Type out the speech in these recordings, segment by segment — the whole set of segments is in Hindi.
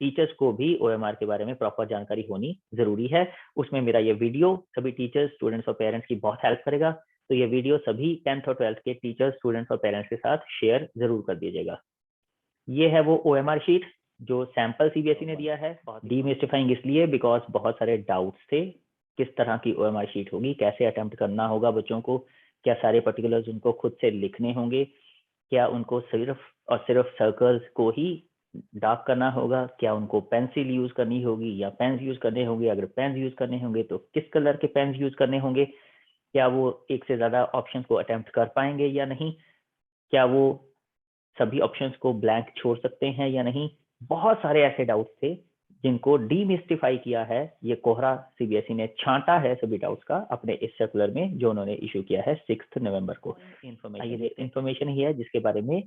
टीचर्स को भी ओएमआर के बारे में प्रॉपर जानकारी होनी जरूरी है। उसमें मेरा ये वीडियो सभी टीचर्स, स्टूडेंट्स और पेरेंट्स की बहुत हेल्प करेगा। तो ये वीडियो सभी 10th और 12th के टीचर्स, स्टूडेंट्स और पेरेंट्स के साथ शेयर जरूर कर दीजिएगा। ये है वो ओएमआर शीट जो सैंपल सीबीएसई ने दिया है। डीमिस्टिफाइंग इसलिए बिकॉज बहुत सारे डाउट्स थे किस तरह की ओएमआर शीट होगी, कैसे अटेम्प्ट करना होगा बच्चों को, क्या सारे पर्टिकुलर्स उनको खुद से लिखने होंगे, क्या उनको सिर्फ और सिर्फ सर्कल्स को ही डार्क करना होगा, क्या उनको पेंसिल यूज करनी होगी या पेन्स यूज करने होंगे, अगर पेन्स यूज करने होंगे तो किस कलर के पेन्स यूज करने होंगे, क्या वो एक से ज्यादा ऑप्शन को अटेम्प्ट कर पाएंगे या नहीं, क्या वो सभी ऑप्शंस को ब्लैंक छोड़ सकते हैं या नहीं। बहुत सारे ऐसे डाउट्स थे जिनको डीमिस्टिफाई किया है ये कोहरा सीबीएसई ने, छांटा है सभी डाउट्स का अपने इस सर्कुलर में जो उन्होंने इशू किया है 6 नवंबर को। ये इन्फॉर्मेशन ही है जिसके बारे में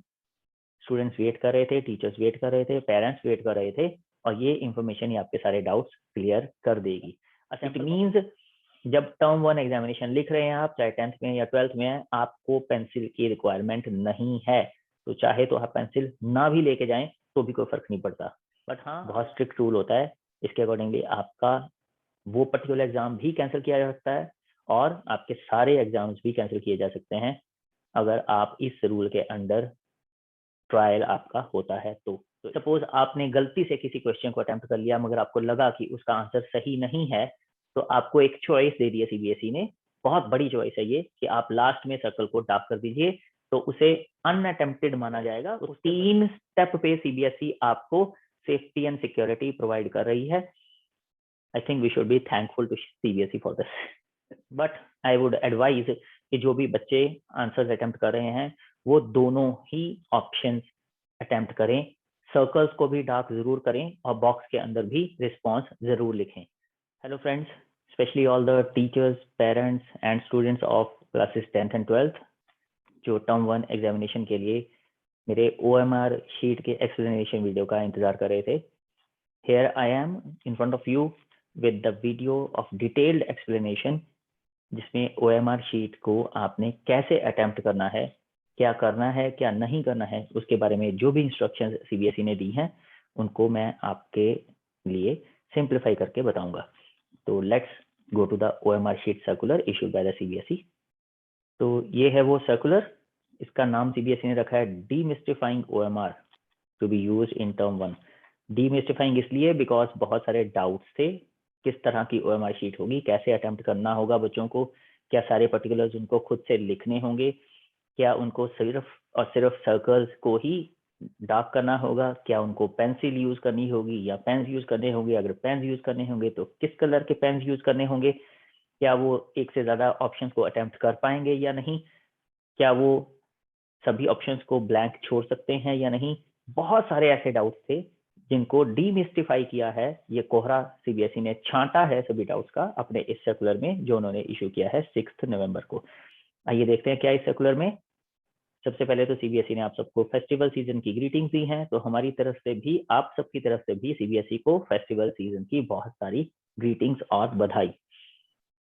स्टूडेंट्स वेट कर रहे थे, टीचर्स वेट कर रहे थे, पेरेंट्स वेट कर रहे थे, और ये इन्फॉर्मेशन ही आपके सारे डाउट्स क्लियर कर देगी। इट मीन्स जब टर्म 1 एग्जामिनेशन लिख रहे हैं आप, चाहे 10th में या 12th में, आपको पेंसिल की रिक्वायरमेंट नहीं है, तो चाहे तो आप पेंसिल ना भी लेके जाएं तो भी कोई फर्क नहीं पड़ता। बट हाँ, बहुत स्ट्रिक्ट रूल होता है, इसके अकॉर्डिंगली आपका वो पर्टिकुलर एग्जाम भी कैंसिल किया जा सकता है और आपके सारे एग्जाम्स भी कैंसिल किए जा सकते हैं अगर आप इस रूल के अंडर ट्रायल आपका होता है। तो सपोज आपने गलती से किसी क्वेश्चन को अटेम्प्ट कर लिया मगर आपको लगा कि उसका आंसर सही नहीं है, तो आपको एक चॉइस दे दी है सीबीएसई ने, बहुत बड़ी चॉइस है ये, कि आप लास्ट में सर्कल को डार्क कर दीजिए तो उसे अनअटेम्प्टेड माना जाएगा। उस 3 स्टेप पे सीबीएसई आपको सेफ्टी एंड सिक्योरिटी प्रोवाइड कर रही है। I think we should be thankful to CBSE for this. But I would advise कि जो भी बच्चे आंसर्स अटेम्प्ट कर रहे हैं वो दोनों ही ऑप्शंस अटेम्प्ट करें, सर्कल्स को भी डार्क जरूर करें और बॉक्स के अंदर भी रिस्पॉन्स जरूर लिखें। Hello friends, specially all the teachers, parents and students of classes 10th and 12th जो टर्म 1 एग्जामिनेशन के लिए मेरे OMR शीट के एक्सप्लेनेशन वीडियो का इंतजार कर रहे थे। Here I am in front of you with the video of detailed explanation, जिसमें OMR शीट को आपने कैसे अटेम्प्ट करना है, क्या करना है, क्या नहीं करना है, उसके बारे में जो भी इंस्ट्रक्शंस सीबीएसई ने दी हैं उनको मैं आपके लिए सिंप्लीफाई करके बताऊंगा। तो let's go to the OMR sheet circular issued by the CBSE. तो ये है वो सर्कुलर, इसका नाम सीबीएसई ने रखा है demystifying OMR to be used in term 1। Demystifying इसलिए बिकॉज बहुत सारे डाउट्स थे किस तरह की OMR शीट होगी, कैसे अटेम्प्ट करना होगा बच्चों को, क्या सारे पर्टिकुलर्स उनको खुद से लिखने होंगे, क्या उनको सिर्फ और सिर्फ सर्कल्स को ही डार्क करना होगा, क्या उनको पेंसिल यूज करनी होगी या पेन्स यूज करने होंगे, अगर पेन्स यूज करने होंगे तो किस कलर के पेन्स यूज करने होंगे, क्या वो एक से ज्यादा ऑप्शंस को अटेम्प्ट कर पाएंगे या नहीं, क्या वो सभी ऑप्शंस को ब्लैंक छोड़ सकते हैं या नहीं। बहुत सारे ऐसे डाउट्स थे जिनको डीमिस्टिफाई किया है ये कोहरा सीबीएसई ने, छांटा है सभी डाउट्स का अपने इस सर्कुलर में जो उन्होंने इशू किया है 6 नवंबर को। आइए देखते हैं क्या इस सर्कुलर में। सबसे पहले तो सीबीएसई ने आप सबको फेस्टिवल सीजन की ग्रीटिंग्स दी हैं, तो हमारी तरफ से भी, आप सबकी तरफ से भी सीबीएसई को फेस्टिवल सीजन की बहुत सारी ग्रीटिंग्स और बधाई।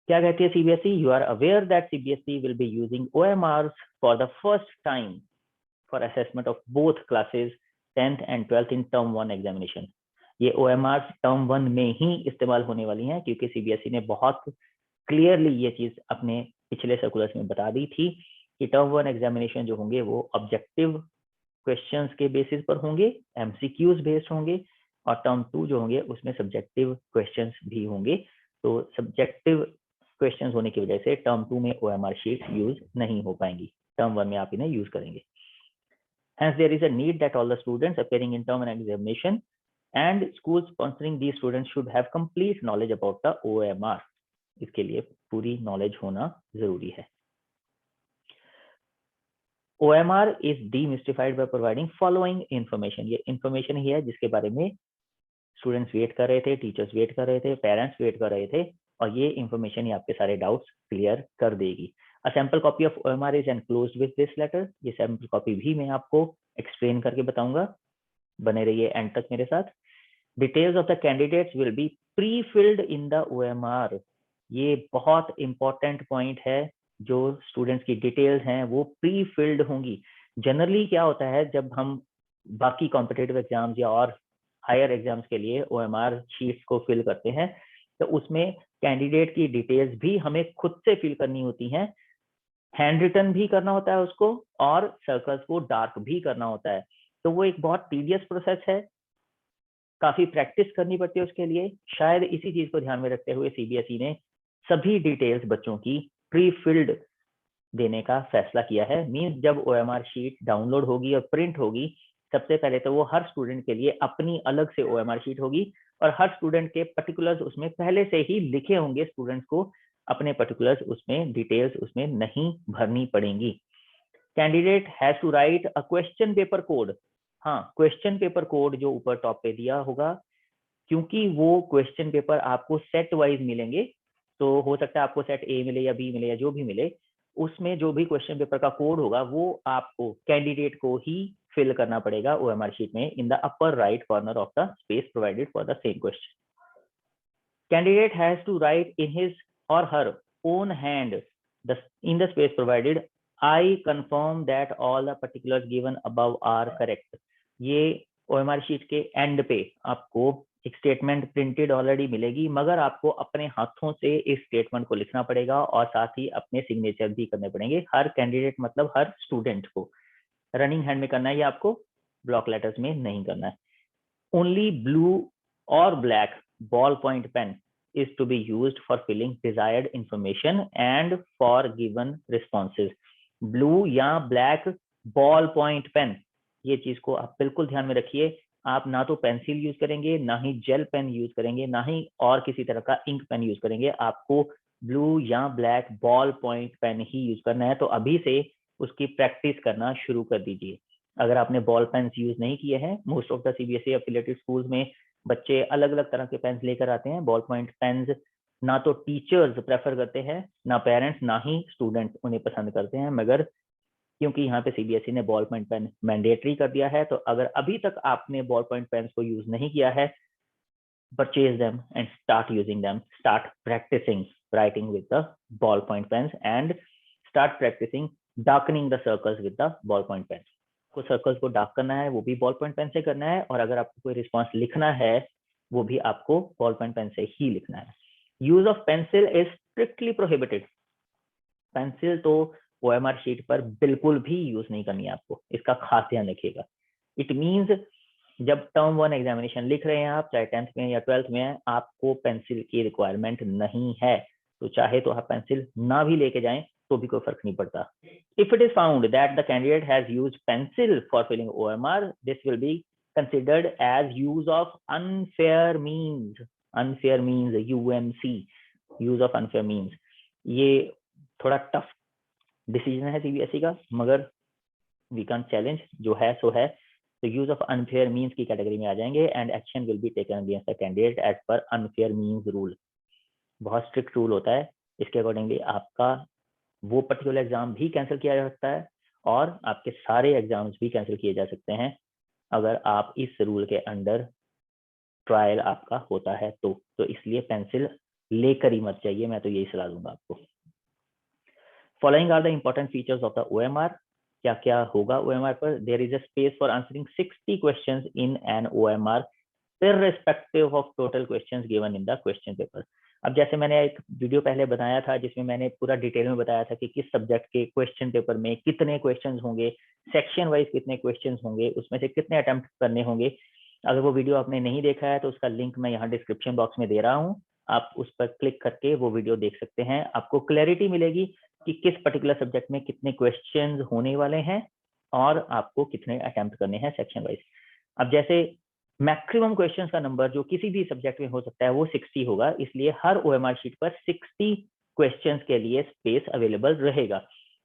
क्या कहती है CBSE? You are aware that CBSE will be using OMRs for the first time for assessment of both classes 10th and 12th in term 1 examination. ये OMRs टर्म 1 में ही इस्तेमाल होने वाली हैं क्योंकि सीबीएसई ने बहुत क्लियरली ये चीज अपने पिछले सर्कुलर्स में बता दी थी कि टर्म 1 एग्जामिनेशन जो होंगे वो ऑब्जेक्टिव क्वेश्चंस के बेसिस पर होंगे, MCQs बेस्ड होंगे, और टर्म 2 जो होंगे उसमें सब्जेक्टिव क्वेश्चंस भी होंगे। तो सब्जेक्टिव क्वेश्चंस होने की वजह से टर्म 2 में OMR शीट यूज नहीं हो पाएंगी, टर्म 1 में आप इन्हें यूज करेंगे। Hence, there is a need that all the students appearing in term 1 examination and schools sponsoring these students should have complete knowledge about the OMR. इसके लिए पूरी नॉलेज होना जरूरी है। OMR is demystified by providing following information. ये information ही है जिसके बारे में स्टूडेंट्स वेट कर रहे थे, टीचर्स वेट कर रहे थे, पेरेंट्स वेट कर रहे थे, और ये information ही आपके सारे डाउट्स क्लियर कर देगी। A sample copy of OMR is enclosed with this letter. ये सैम्पल कॉपी भी मैं आपको एक्सप्लेन करके बताऊंगा, बने रहिए एंड तक मेरे साथ। Details of the candidates will be pre-filled in the OMR. ये बहुत इंपॉर्टेंट पॉइंट है, जो स्टूडेंट्स की डिटेल्स हैं वो प्री फिल्ड होंगी। जनरली क्या होता है जब हम बाकी कॉम्पिटेटिव एग्जाम्स या और हायर एग्जाम्स के लिए OMR शीट्स को फिल करते हैं, तो उसमें कैंडिडेट की डिटेल्स भी हमें खुद से फिल करनी होती हैं, हैंड रिटन भी करना होता है उसको, और सर्कल्स को डार्क भी करना होता है। तो वो एक बहुत टीडियस प्रोसेस है, काफी प्रैक्टिस करनी पड़ती है उसके लिए। शायद इसी चीज को ध्यान में रखते हुए CBSE ने सभी डिटेल्स बच्चों की प्री फिल्ड देने का फैसला किया है। मींस जब OMR शीट डाउनलोड होगी और प्रिंट होगी, सबसे पहले तो वो हर स्टूडेंट के लिए अपनी अलग से OMR शीट होगी, और हर स्टूडेंट के पर्टिकुलर्स उसमें पहले से ही लिखे होंगे। स्टूडेंट्स को अपने पर्टिकुलर्स उसमें, डिटेल्स उसमें नहीं भरनी पड़ेंगी। Candidate has to write a question paper code. हाँ, क्वेश्चन पेपर कोड जो ऊपर टॉप पे दिया होगा, क्योंकि वो क्वेश्चन पेपर आपको सेट वाइज मिलेंगे, तो हो सकता है आपको सेट ए मिले या बी मिले या जो भी मिले, उसमें जो भी क्वेश्चन पेपर का कोड होगा वो आपको, कैंडिडेट को ही फिल करना पड़ेगा OMR शीट में, in the upper right corner of the space provided for the same question. Candidate has to write in his or her own hand in the space provided, I confirm that all the particulars given above are correct. ये OMR शीट के एंड पे आपको एक स्टेटमेंट प्रिंटेड ऑलरेडी मिलेगी, मगर आपको अपने हाथों से इस स्टेटमेंट को लिखना पड़ेगा और साथ ही अपने सिग्नेचर भी करने पड़ेंगे। हर कैंडिडेट मतलब हर स्टूडेंट को रनिंग हैंड में करना है, ये आपको ब्लॉक लेटर्स में नहीं करना है। Only blue or black ballpoint pen is to be used for filling desired information and for given responses. Blue या black ballpoint pen, ये चीज को आप बिल्कुल ध्यान में रखिए। आप ना तो पेंसिल यूज करेंगे, ना ही जेल पेन यूज करेंगे, ना ही और किसी तरह का इंक पेन यूज करेंगे। आपको ब्लू या ब्लैक बॉल पॉइंट पेन ही यूज करना है। तो अभी से उसकी प्रैक्टिस करना शुरू कर दीजिए। अगर आपने बॉल पेन्स यूज नहीं किए हैं, most of the CBSE affiliated schools में बच्चे अलग अलग तरह के पेन्स लेकर आते हैं। बॉल पॉइंट पेन्स ना तो टीचर्स प्रेफर करते हैं, ना पेरेंट्स, ना ही स्टूडेंट्स उन्हें पसंद करते हैं, मगर क्योंकि यहाँ पे CBSE ने बॉल पॉइंट पेन मैंडेटरी कर दिया है, तो अगर अभी तक आपने बॉल पॉइंट पेन्स को यूज नहीं किया है, purchase them and start using them. Start practicing writing with the ballpoint pens and start practicing darkening the circles with the ballpoint pens. को सर्कल्स को डार्क करना है वो भी बॉल पॉइंट पेन से करना है, और अगर आपको कोई रिस्पॉन्स लिखना है वो भी आपको बॉल पॉइंट पेन से ही लिखना है। Use of pencil is strictly prohibited. Pencil तो OMR शीट पर बिल्कुल भी यूज नहीं करनी है आपको, इसका खास ध्यान रखिएगा। इट मीन्स जब टर्म 1 एग्जामिनेशन लिख रहे हैं आप, चाहे 10th में या 12th में है, आपको पेंसिल की रिक्वायरमेंट नहीं है, तो चाहे तो आप पेंसिल ना भी लेके जाएं तो भी कोई फर्क नहीं पड़ता। If it is found that the candidate has used pencil for filling OMR, this will be considered as use of unfair means. Unfair means, UMC, use of unfair means. ये थोड़ा टफ डिसीजन है CBSE का, मगर वी कैन चैलेंज, जो है सो है। तो यूज ऑफ अनफेयर मीन्स की कैटेगरी में आ जाएंगे, and action will be taken against the candidate as per unfair means rule. बहुत स्ट्रिक्ट रूल होता है, इसके अकॉर्डिंगली आपका वो पर्टिकुलर एग्जाम भी कैंसिल किया जा सकता है, और आपके सारे एग्जाम्स भी कैंसिल किए जा सकते हैं अगर आप इस रूल के अंडर ट्रायल आपका होता है तो इसलिए पेंसिल लेकर ही मत जाइए, मैं तो यही सलाह दूंगा आपको। Following are the important features of the OMR। क्या क्या होगा OMR पर? There is a space for answering 60 questions in an OMR irrespective of total questions given in the question paper। अब जैसे मैंने एक वीडियो पहले बताया था जिसमें मैंने पूरा डिटेल में बताया था कि किस सब्जेक्ट के क्वेश्चन पेपर में कितने क्वेश्चंस होंगे, सेक्शन वाइज कितने क्वेश्चंस होंगे, उसमें से कितने अटेम्प्ट करने होंगे। अगर वो वीडियो आपने नहीं देखा है तो उसका लिंक मैं यहाँ डिस्क्रिप्शन बॉक्स में दे रहा हूँ, आप उस पर क्लिक करके वो वीडियो देख सकते हैं। आपको क्लैरिटी मिलेगी कि किस पर्टिकुलर सब्जेक्ट में कितने क्वेश्चंस होने वाले हैं और आपको कितने अटेम्प्ट करने हैं सेक्शन वाइज। अब जैसे मैक्सिमम क्वेश्चंस का नंबर जो किसी भी सब्जेक्ट में हो सकता है वो 60 होगा, इसलिए हर OMR शीट पर 60 क्वेश्चंस के लिए स्पेस अवेलेबल रहेगा।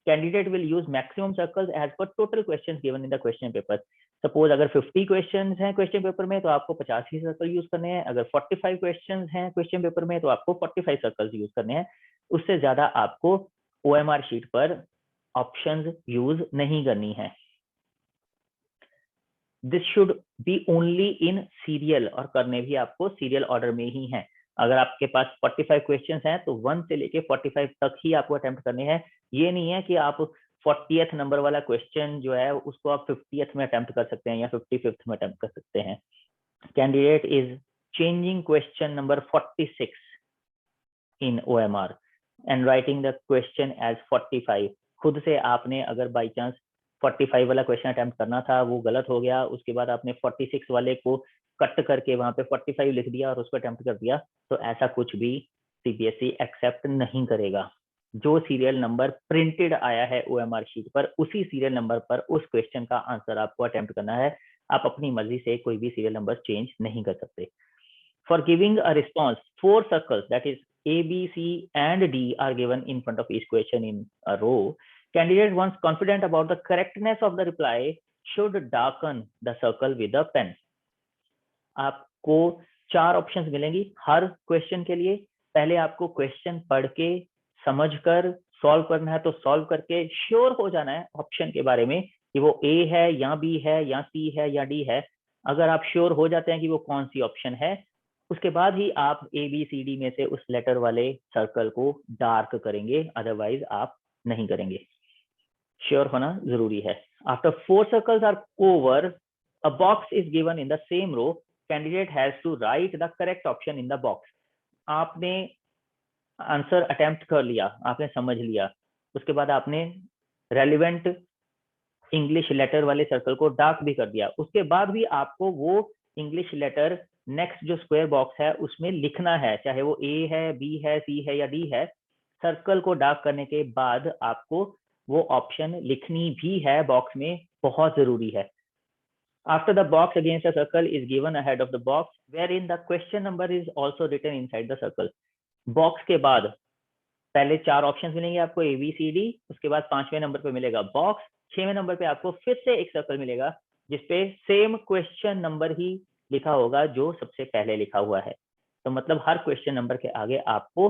Candidate will use maximum circles as per total questions given in the question paper. Suppose अगर 50 क्वेश्चंस हैं क्वेश्चन पेपर में तो आपको 50 ही सर्कल यूज करने हैं। अगर 45 क्वेश्चंस हैं क्वेश्चन पेपर में तो आपको 45 सर्कल्स यूज करने हैं। उससे ज्यादा आपको OMR शीट पर ऑप्शंस यूज नहीं करनी है। This should be only in serial, और करने भी आपको सीरियल ऑर्डर में ही है। अगर आपके पास 45 क्वेश्चंस हैं तो 1 से लेके 45 तक ही आपको अटेम्प्ट करने हैं। ये नहीं है कि आप 40th नंबर वाला क्वेश्चन जो है उसको आप 50th में अटेम्प्ट कर सकते हैं या 55th में अटेम्प्ट कर सकते हैं। candidate is changing question number 46 in OMR and writing the question as 45. खुद से आपने अगर बाई चांस 45 वाला क्वेश्चन अटेम्प्ट करना था, वो गलत हो गया, उसके बाद आपने 46 वाले को कट करके वहां पे 45 लिख दिया और उसको अटेम्प्ट कर दिया, तो ऐसा कुछ भी सीबीएसई एक्सेप्ट नहीं करेगा। जो सीरियल नंबर प्रिंटेड आया है OMR शीट पर, उसी सीरियल नंबर पर उस क्वेश्चन का आंसर आपको अटेम्प्ट करना है। आप अपनी मर्जी से कोई भी सीरियल नंबर चेंज नहीं कर सकते। For giving a response, 4 circles, that is A, B, C, and D are given in front of each question in a row. Candidate, once confident about the correctness of the reply, should darken the circle with a pen. आपको 4 ऑप्शंस मिलेंगी हर क्वेश्चन के लिए। पहले आपको क्वेश्चन पढ़ के समझकर सॉल्व करना है, तो सॉल्व करके श्योर हो जाना है ऑप्शन के बारे में कि वो A है या B है या C है या D है। अगर आप श्योर हो जाते हैं कि वो कौन सी ऑप्शन है, उसके बाद ही आप ABCD में से उस लेटर वाले सर्कल को डार्क करेंगे, अदरवाइज आप नहीं करेंगे। श्योर होना जरूरी है। After 4 circles are over, a box is given in the same row, candidate has to write the correct option in the box. आपने आंसर अटेम्प्ट कर लिया, आपने समझ लिया, उसके बाद आपने रेलिवेंट इंग्लिश लेटर वाले सर्कल को डार्क भी कर दिया, उसके बाद भी आपको वो इंग्लिश लेटर नेक्स्ट जो स्क्वायर बॉक्स है उसमें लिखना है, चाहे वो A है, B है, C है या D है। सर्कल को डार्क करने के बाद आपको वो ऑप्शन लिखनी भी है बॉक्स में, बहुत जरूरी है। After the box against a circle is given ahead of the box, wherein the question number is also written inside the circle. Box के बाद पहले 4 ऑप्शंस मिलेंगे आपको ABCD, उसके बाद 5वें नंबर पे मिलेगा बॉक्स, 6वें नंबर पे आपको फिर से एक सर्कल मिलेगा जिसपे सेम क्वेश्चन नंबर ही लिखा होगा जो सबसे पहले लिखा हुआ है। तो मतलब हर क्वेश्चन नंबर के आगे आपको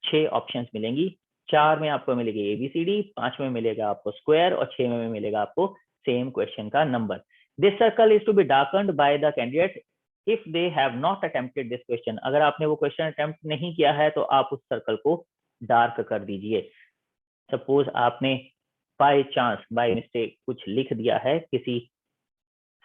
6 ऑप्शंस मिलेंगी। 4 में आपको मिलेगी ABCD, 5 में मिलेगा आपको स्क्वायर और 6 में मिलेगा आपको सेम क्वेश्चन का number. This circle is to be darkened by the candidate if they have not attempted this question. अगर आपने वो क्वेश्चन अटेम्प्ट नहीं किया है तो आप उस सर्कल को डार्क कर दीजिए। सपोज आपने बाय चांस, बाय मिस्टेक कुछ लिख दिया है किसी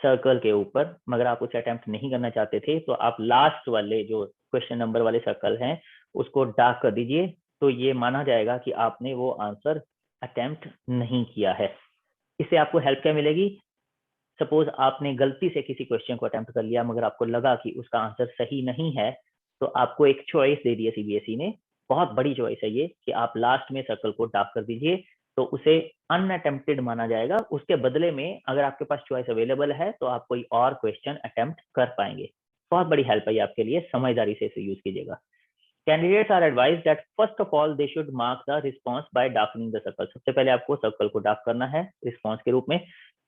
सर्कल के ऊपर, मगर आप उसे अटेम्प्ट नहीं करना चाहते थे, तो आप लास्ट वाले जो क्वेश्चन नंबर वाले सर्कल हैं उसको डार्क कर दीजिए, तो ये माना जाएगा कि आपने वो आंसर अटेम्प्ट नहीं किया है। इससे आपको हेल्प क्या मिलेगी? सपोज आपने गलती से किसी क्वेश्चन को अटेम्प्ट कर लिया मगर आपको लगा कि उसका आंसर सही नहीं है, तो आपको एक चॉइस दे दी है सीबीएसई ने, बहुत बड़ी चॉइस है ये, कि आप लास्ट में सर्कल को डार्क कर दीजिए, तो उसे अनअटेम्प्टेड माना जाएगा। उसके बदले में अगर आपके पास चॉइस अवेलेबल है तो आप कोई और क्वेश्चन अटेम्प्ट कर पाएंगे। बहुत बड़ी हेल्प है आपके लिए, समझदारी से इसे यूज कीजिएगा। Candidates are advised that first of all they should mark the response by darkening the circle. सबसे पहले आपको सर्कल को डार्क करना है रिस्पॉन्स के रूप में।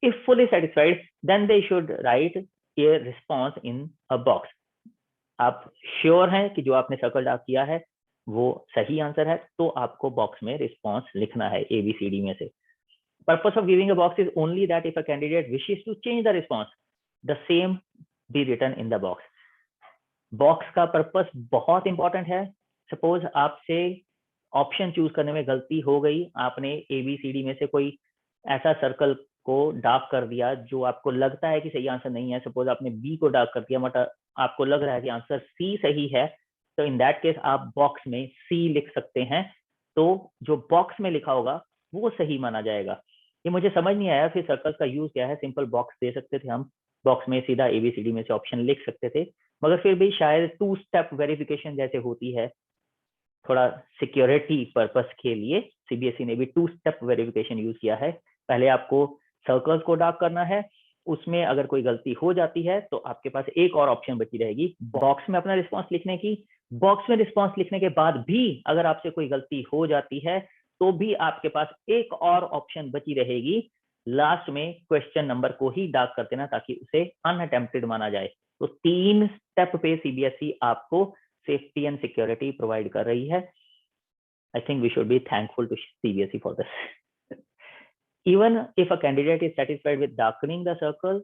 If fully satisfied, then they should write a response in a box. आप श्योर हैं कि जो आपने सर्कल डार्क किया है वो सही आंसर है, तो आपको बॉक्स में रिस्पॉन्स लिखना है ABCD में से। Purpose of giving a box is only that if a candidate wishes to change the response, the same be written in the box. Box का पर्पस बहुत इंपॉर्टेंट है। सपोज आपसे ऑप्शन चूज करने में गलती हो गई, आपने ABCD में से कोई ऐसा सर्कल को डार्क कर दिया जो आपको लगता है कि सही आंसर नहीं है। सपोज आपने B को डार्क कर दिया, मतलब आपको लग रहा है कि आंसर C सही है, तो इन दैट केस आप बॉक्स में C लिख सकते हैं, तो जो बॉक्स में लिखा होगा वो सही माना जाएगा। ये मुझे समझ नहीं आया फिर सर्कल का यूज क्या है। सिंपल बॉक्स दे सकते थे हम, बॉक्स में सीधा ABCD में से ऑप्शन लिख सकते थे, मगर फिर भी शायद 2 स्टेप वेरिफिकेशन जैसे होती है, थोड़ा सिक्योरिटी पर्पस के लिए सीबीएसई ने भी 2 स्टेप वेरिफिकेशन यूज किया है। पहले आपको सर्कल्स को डार्क करना है, उसमें अगर कोई गलती हो जाती है तो आपके पास एक और ऑप्शन बची रहेगी बॉक्स में अपना रिस्पॉन्स लिखने की। बॉक्स में रिस्पॉन्स लिखने के बाद भी अगर आपसे कोई गलती हो जाती है तो भी आपके पास एक और ऑप्शन बची रहेगी, लास्ट में क्वेश्चन नंबर को ही डार्क कर देना ताकि उसे अनअटेम्प्टेड माना जाए। तो 3 स्टेप पे सीबीएसई आपको सेफ्टी एंड सिक्योरिटी प्रोवाइड कर रही है। I think we should be thankful to CBSE for this. Even if a candidate is satisfied with darkening the circle,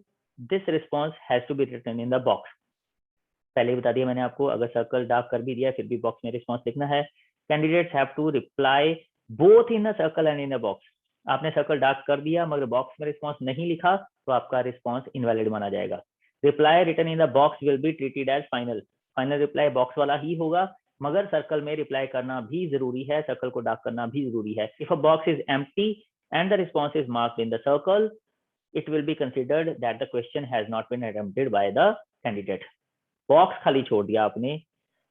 this response has to be written in the box. पहले बता दिया मैंने आपको, अगर सर्कल डार्क कर भी दिया फिर भी बॉक्स में रिस्पॉन्स लिखना है। Candidates have to reply both in a circle and in a box. आपने सर्कल डार्क कर दिया मगर बॉक्स में रिस्पॉन्स नहीं लिखा तो आपका रिस्पॉन्स इनवैलिड माना जाएगा। Reply written in the box will be treated as final. Final reply box वाला ही होगा, मगर सर्कल में रिप्लाई करना भी जरूरी है, सर्कल को डार्क करना भी जरूरी है। If a box is empty and the response is marked in the circle, it will be considered that the question has not been attempted by the candidate। Box खाली छोड़ दिया आपने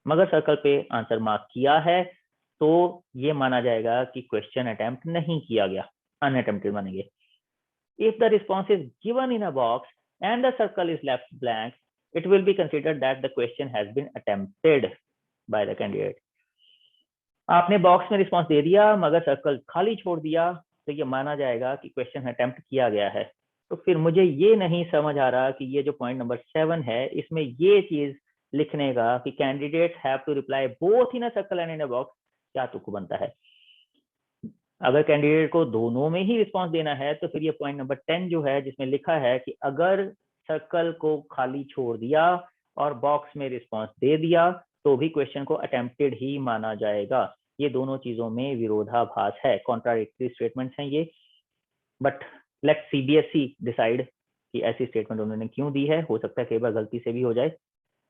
मगर सर्कल पे आंसर मार्क किया है, तो ये माना जाएगा कि क्वेश्चन अटेम्प्ट नहीं किया गया, अनअटेम्प्टेड मानेंगे। If the response is given in a box and the circle is left blank, it will be considered that the question has been attempted by the candidate। आपने बॉक्स में रिस्पॉन्स दे दिया मगर सर्कल खाली छोड़ दिया, तो ये माना जाएगा कि क्वेश्चन अटेम्प्ट किया गया है। तो फिर मुझे ये नहीं समझ आ रहा कि ये जो पॉइंट नंबर 7 है, इसमें ये चीज लिखने का कि candidate have to reply both in a circle and in a box, क्या तुक बनता है? अगर कैंडिडेट को दोनों में ही रिस्पॉन्स देना है तो फिर ये पॉइंट नंबर 10 जो है, जिसमें लिखा है कि अगर सर्कल को खाली छोड़ दिया और बॉक्स में रिस्पॉन्स दे दिया तो भी क्वेश्चन को अटेम्प्टेड ही माना जाएगा। ये दोनों चीजों में विरोधाभास है, कॉन्ट्राडिक्टरी स्टेटमेंट्स हैं ये। बट लेट सीबीएसई डिसाइड कि ऐसी स्टेटमेंट उन्होंने क्यों दी है। हो सकता है कई बार गलती से भी हो जाए,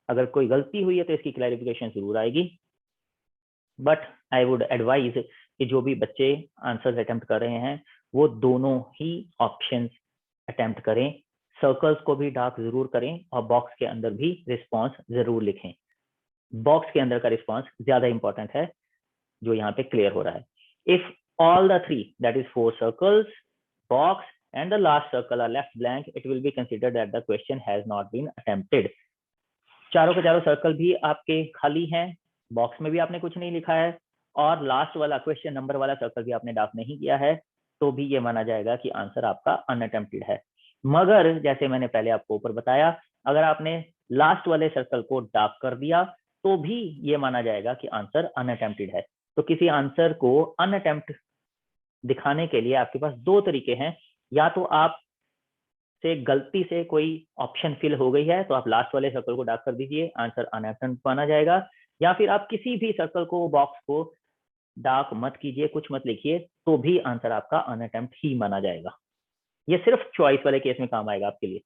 अगर कोई गलती हुई है तो इसकी क्लैरिफिकेशन जरूर आएगी। बट आई वुड एडवाइज कि जो भी बच्चे आंसर अटेम्प्ट कर रहे हैं वो दोनों ही ऑप्शंस अटेम्प्ट करें, सर्कल्स को भी डार्क जरूर करें और बॉक्स के अंदर भी रिस्पॉन्स जरूर लिखें। बॉक्स के अंदर का रिस्पॉन्स ज्यादा इंपॉर्टेंट है, जो यहाँ पे क्लियर हो रहा है। If all the three, that is 4 circles, box and the last circle are left blank, it will be considered that the question has not been attempted। चारों के चारों सर्कल भी आपके खाली हैं, बॉक्स में भी आपने कुछ नहीं लिखा है और लास्ट वाला क्वेश्चन नंबर वाला सर्कल भी आपने डार्क नहीं किया है, तो भी ये माना जाएगा कि आंसर आपका अनअटेम्प्टेड है। मगर जैसे मैंने पहले आपको ऊपर बताया, अगर आपने लास्ट वाले सर्कल को डार्क कर दिया तो भी ये माना जाएगा कि आंसर अनअटेम्प्टेड है। तो किसी आंसर को अनअटेम्प्ट दिखाने के लिए आपके पास दो तरीके हैं, या तो आप से गलती से कोई ऑप्शन फिल हो गई है तो आप लास्ट वाले सर्कल को डार्क कर दीजिए, आंसर अनअटेम्प्ट माना जाएगा। या फिर आप किसी भी सर्कल को, बॉक्स को डार्क मत कीजिए, कुछ मत लिखिए, तो भी आंसर आपका अनअटेम्प्ट ही माना जाएगा। ये सिर्फ चॉइस वाले केस में काम आएगा आपके लिए।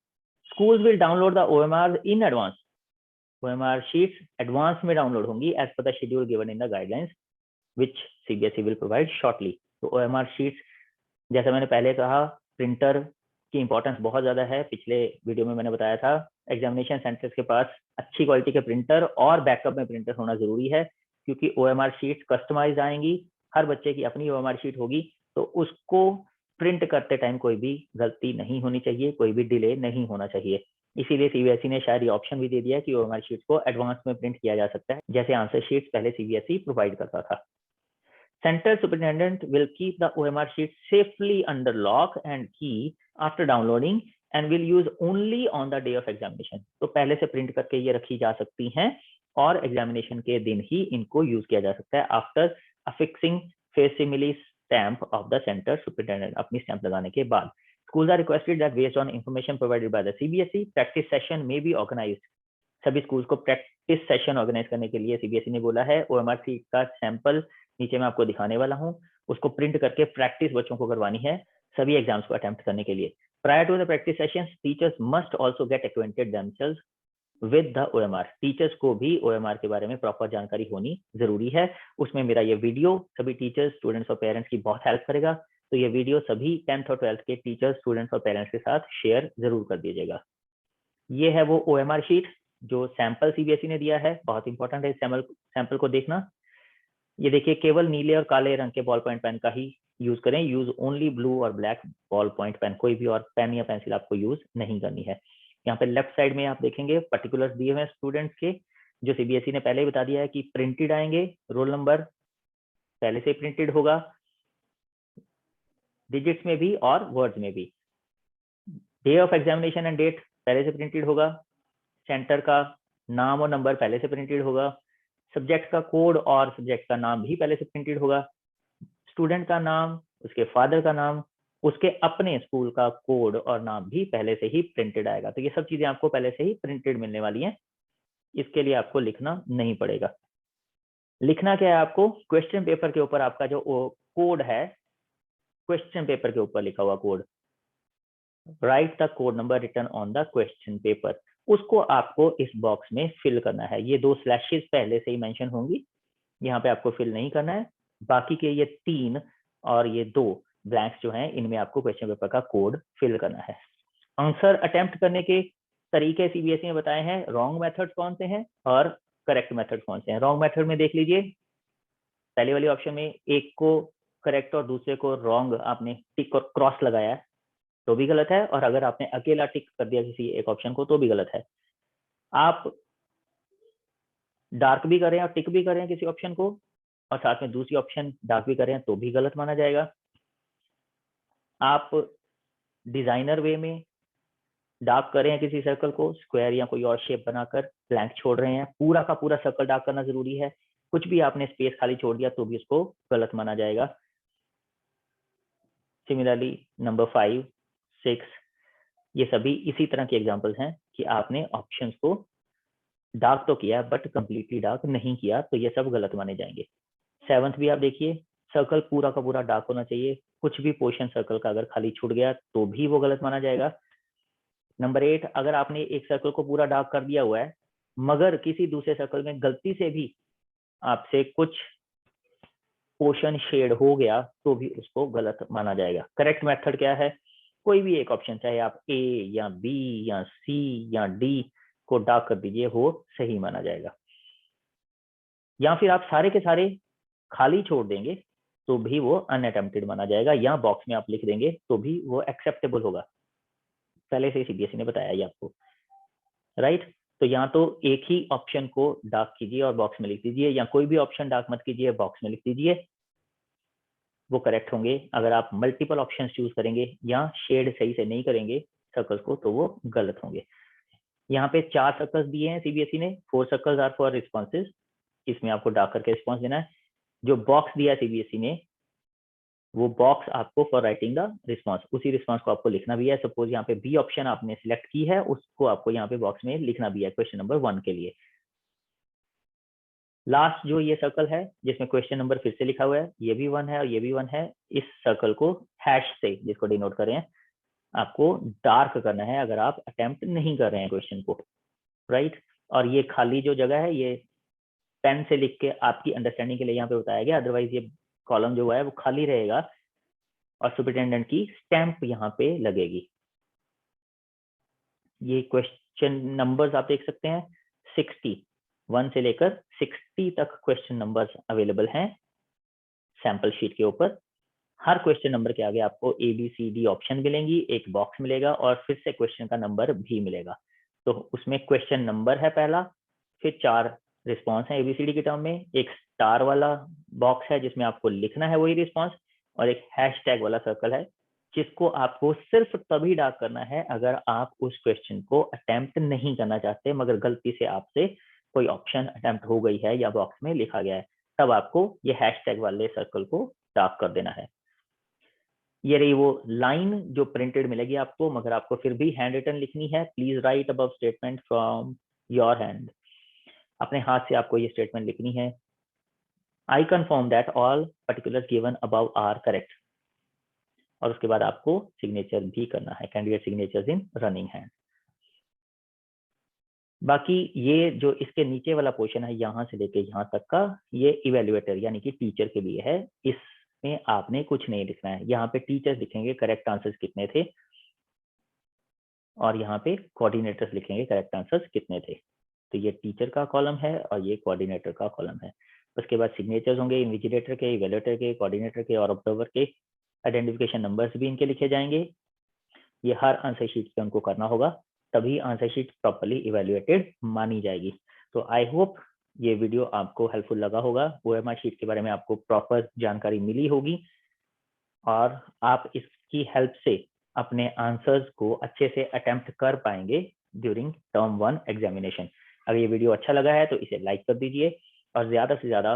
Schools will download the OMR in advance. OMR sheets advance में डाउनलोड होंगी as per the schedule given in the guidelines which CBSE will provide shortly. तो ओएमआर शीट्स, जैसे मैंने पहले कहा, प्रिंटर की इंपॉर्टेंस बहुत ज्यादा है। पिछले वीडियो में मैंने बताया था एग्जामिनेशन सेंटर्स के पास अच्छी क्वालिटी के प्रिंटर और बैकअप में प्रिंटर होना जरूरी है, क्योंकि ओएमआर शीट कस्टमाइज आएंगी, हर बच्चे की अपनी ओएमआर शीट होगी, तो उसको प्रिंट करते टाइम कोई भी गलती नहीं होनी चाहिए, कोई भी डिले नहीं होना चाहिए। इसीलिए सीबीएसई ने शायद ये ऑप्शन भी दे दिया है कि ओएमआर शीट को एडवांस में प्रिंट किया जा सकता है, जैसे आंसर शीट पहले सीबीएसई प्रोवाइड करता था। Center superintendent will keep the OMR sheet safely under lock and key after downloading and will use only on the day of examination। तो पहले से प्रिंट करके ये रखी जा सकती हैं और एग्जामिनेशन के दिन ही इनको यूज किया जा सकता है, after affixing facsimile stamp of the center superintendent, अपनी स्टैंप लगाने के बाद। Schools are requested that based on information provided by the CBSE, practice session may be organized। सभी स्कूल्स को प्रैक्टिस सेशन ऑर्गेनाइज करने के लिए सीबीएसई ने बोला है। ओएमआर शीट का सैंपल नीचे मैं आपको दिखाने वाला हूं, उसको प्रिंट करके प्रैक्टिस बच्चों को करवानी है सभी एग्जाम्स को अटेम्प्ट करने के लिए। Prior to the practice sessions, teachers must also get acquainted themselves with the OMR. Teachers को भी ओएमआर के बारे में प्रॉपर जानकारी होनी जरूरी है। उसमें मेरा ये वीडियो सभी टीचर्स, स्टूडेंट्स और पेरेंट्स की बहुत हेल्प करेगा, तो ये वीडियो सभी 10th और 12th के टीचर्स, स्टूडेंट्स और पेरेंट्स के साथ शेयर जरूर कर दीजिएगा। ये है वो ओएमआर शीट जो सैंपल सीबीएसई ने दिया है, बहुत इंपॉर्टेंट है सैंपल को देखना। ये देखिए, केवल नीले और काले रंग के बॉल पॉइंट पेन का ही यूज करें, यूज ओनली ब्लू और ब्लैक बॉल पॉइंट पेन, कोई भी और पेन या पेंसिल आपको यूज नहीं करनी है। यहाँ पे लेफ्ट साइड में आप देखेंगे पर्टिकुलर्स दिए हुए हैं स्टूडेंट्स के, जो सीबीएसई ने पहले ही बता दिया है कि प्रिंटेड आएंगे, रोल नंबर पहले से प्रिंटेड होगा, डिजिट्स में भी और वर्ड्स में भी। Day of examination and date पहले से प्रिंटेड होगा, सेंटर का नाम और नंबर पहले से प्रिंटेड होगा, सब्जेक्ट का कोड और सब्जेक्ट का नाम भी पहले से प्रिंटेड होगा, स्टूडेंट का नाम, उसके फादर का नाम, उसके अपने स्कूल का कोड और नाम भी पहले से ही प्रिंटेड आएगा। तो ये सब चीजें आपको पहले से ही प्रिंटेड मिलने वाली हैं, इसके लिए आपको लिखना नहीं पड़ेगा। लिखना क्या है आपको, क्वेश्चन पेपर के ऊपर आपका जो कोड है, क्वेश्चन पेपर के ऊपर लिखा हुआ code, write the code number written on the question paper. उसको आपको इस बॉक्स में फिल करना है। ये 2 स्लैशेस पहले से ही मेंशन होंगी, यहाँ पे आपको फिल नहीं करना है। बाकी के ये 3 और ये 2 ब्लैंक्स जो हैं, इनमें आपको क्वेश्चन पेपर का कोड फिल करना है। आंसर अटेम्प्ट करने के तरीके सीबीएसई ने बताए हैं, रॉन्ग मेथड कौन से हैं और करेक्ट मेथड कौन से हैं। रॉन्ग मेथड में देख लीजिए, पहले वाले ऑप्शन में एक को करेक्ट और दूसरे को रॉन्ग आपने टिक और क्रॉस लगाया है तो भी गलत है, और अगर आपने अकेला टिक कर दिया किसी एक ऑप्शन को तो भी गलत है। आप डार्क भी करें और टिक भी करें किसी ऑप्शन को और साथ में दूसरी ऑप्शन डार्क भी करें तो भी गलत माना जाएगा। आप डिजाइनर वे में डार्क कर रहे हैं किसी सर्कल को, स्क्वायर या कोई और शेप बनाकर ब्लैंक छोड़ रहे हैं, पूरा का पूरा सर्कल डार्क करना जरूरी है। कुछ भी आपने स्पेस खाली छोड़ दिया तो भी उसको गलत माना जाएगा। सिमिलरली नंबर 5, 6 ये सभी इसी तरह के एग्जांपल्स हैं कि आपने ऑप्शंस को डार्क तो किया बट कंप्लीटली डार्क नहीं किया, तो ये सब गलत माने जाएंगे। 7th भी आप देखिए, सर्कल पूरा का पूरा डार्क होना चाहिए, कुछ भी पोर्शन सर्कल का अगर खाली छूट गया तो भी वो गलत माना जाएगा। नंबर 8, अगर आपने एक सर्कल को पूरा डार्क कर दिया हुआ है मगर किसी दूसरे सर्कल में गलती से भी आपसे कुछ पोर्शन शेड हो गया तो भी उसको गलत माना जाएगा। करेक्ट मेथड क्या है, कोई भी एक ऑप्शन, चाहे आप ए या बी या सी या डी को डार्क कर दीजिए, वो सही माना जाएगा। या फिर आप सारे के सारे खाली छोड़ देंगे तो भी वो अनअटेम्प्टेड माना जाएगा, या बॉक्स में आप लिख देंगे तो भी वो एक्सेप्टेबल होगा। पहले से ही सीबीएसई ने बताया ये आपको, राइट। तो या तो एक ही ऑप्शन को डार्क कीजिए और बॉक्स में लिख दीजिए, या कोई भी ऑप्शन डार्क मत कीजिए, बॉक्स में लिख दीजिए, वो करेक्ट होंगे। अगर आप मल्टीपल ऑप्शन चूज करेंगे या शेड सही से नहीं करेंगे सर्कल्स को तो वो गलत होंगे। यहाँ पे 4 सर्कल्स दिए हैं सीबीएसई ने, 4 सर्कल्स आर फॉर रिस्पॉन्सेज, इसमें आपको डार्क करके रिस्पॉन्स देना है। जो बॉक्स दिया सीबीएसई ने वो बॉक्स आपको फॉर राइटिंग द रिस्पॉन्स, उसी रिस्पॉन्स को आपको लिखना भी है। सपोज यहाँ पे बी ऑप्शन आपने सिलेक्ट की है, उसको आपको यहाँ पे बॉक्स में लिखना भी है क्वेश्चन नंबर 1 के लिए। लास्ट जो ये सर्कल है जिसमें क्वेश्चन नंबर फिर से लिखा हुआ है, ये भी 1 है और ये भी 1 है, इस सर्कल को हैश से जिसको डिनोट करें आपको डार्क करना है अगर आप अटेम्प्ट नहीं कर रहे हैं क्वेश्चन को, राइट। और ये खाली जो जगह है ये पेन से लिख के आपकी अंडरस्टैंडिंग के लिए यहाँ पे बताया गया, अदरवाइज ये कॉलम जो है वो खाली रहेगा और सुपरिटेंडेंट की स्टैंप यहाँ पे लगेगी। ये क्वेश्चन नंबर्स आप देख सकते हैं, 61 से लेकर 60 तक क्वेश्चन नंबर्स अवेलेबल हैं सैंपल शीट के ऊपर। हर क्वेश्चन नंबर के आगे आपको ABCD ऑप्शन मिलेंगी, एक बॉक्स मिलेगा और फिर से क्वेश्चन का नंबर भी मिलेगा। तो उसमें क्वेश्चन नंबर है पहला, फिर 4 रिस्पॉन्स है ABCD के टर्म में, एक स्टार वाला बॉक्स है जिसमें आपको लिखना है वही रिस्पॉन्स, और एक हैशटैग वाला सर्कल है जिसको आपको सिर्फ तभी डार्क करना है अगर आप उस क्वेश्चन को अटेम्प्ट नहीं करना चाहते मगर गलती से आपसे कोई ऑप्शन अटेम्प्ट हो गई है या बॉक्स में लिखा गया है, तब आपको ये हैशटैग वाले सर्कल को डार्क कर देना है। ये रही वो लाइन जो प्रिंटेड मिलेगी आपको, मगर आपको फिर भी हैंड रिटन लिखनी है। Please write above statement from your hand, अपने हाथ से आपको ये स्टेटमेंट लिखनी है। I confirm that all particulars given above are correct, और उसके बाद आपको सिग्नेचर भी करना है, candidate signatures in running hand. बाकी ये जो इसके नीचे वाला पोर्शन है यहाँ से लेके यहाँ तक का, ये इवेल्युएटर यानी कि टीचर के लिए है, इसमें आपने कुछ नहीं लिखना है। यहाँ पे टीचर्स लिखेंगे करेक्ट आंसर्स कितने थे, और यहाँ पे कोऑर्डिनेटर्स लिखेंगे करेक्ट आंसर्स कितने थे। तो ये टीचर का कॉलम है और ये कोऑर्डिनेटर का कॉलम है। उसके बाद सिग्नेचर्स होंगे इन्विजिलेटर के, इवेल्युएटर के, कोऑर्डिनेटर के और ऑब्जर्वर के। आइडेंटिफिकेशन नंबर्स भी इनके लिखे जाएंगे। ये हर आंसर शीट पे उनको करना होगा, तभी आंसर शीट प्रॉपर्ली इवेल्युएटेड मानी जाएगी। तो आई होप ये वीडियो आपको हेल्पफुल लगा होगा, OMR शीट के बारे में आपको प्रॉपर जानकारी मिली होगी और आप इसकी हेल्प से अपने आंसर्स को अच्छे से अटेम्प्ट कर पाएंगे ड्यूरिंग टर्म 1 एग्जामिनेशन। अगर ये वीडियो अच्छा लगा है तो इसे लाइक कर दीजिए और ज्यादा से ज्यादा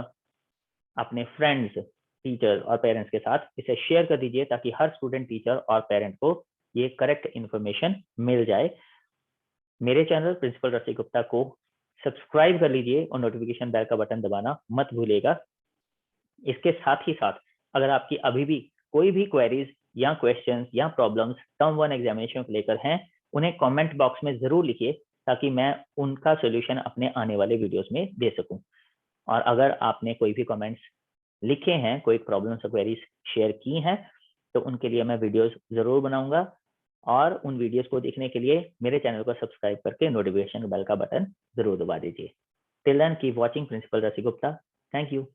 अपने फ्रेंड्स, टीचर और पेरेंट्स के साथ इसे शेयर कर दीजिए ताकि हर स्टूडेंट, टीचर और पेरेंट को ये करेक्ट इन्फॉर्मेशन मिल जाए। मेरे चैनल प्रिंसिपल रफी गुप्ता को सब्सक्राइब कर लीजिए और नोटिफिकेशन बेल का बटन दबाना मत भूलिएगा। इसके साथ ही साथ अगर आपकी अभी भी कोई भी क्वेरीज या क्वेश्चंस या प्रॉब्लम्स टर्म 1 एग्जामिनेशन को लेकर हैं, उन्हें कमेंट बॉक्स में जरूर लिखिए ताकि मैं उनका सोल्यूशन अपने आने वाले वीडियोस में दे सकूं। और अगर आपने कोई भी कमेंट्स लिखे हैं, कोई प्रॉब्लम्स और क्वेरीज शेयर की हैं, तो उनके लिए मैं वीडियोस जरूर बनाऊंगा, और उन वीडियोस को देखने के लिए मेरे चैनल को सब्सक्राइब करके नोटिफिकेशन बेल का बटन जरूर दबा दीजिए। Till then keep watching principal Rasi Gupta. Thank you.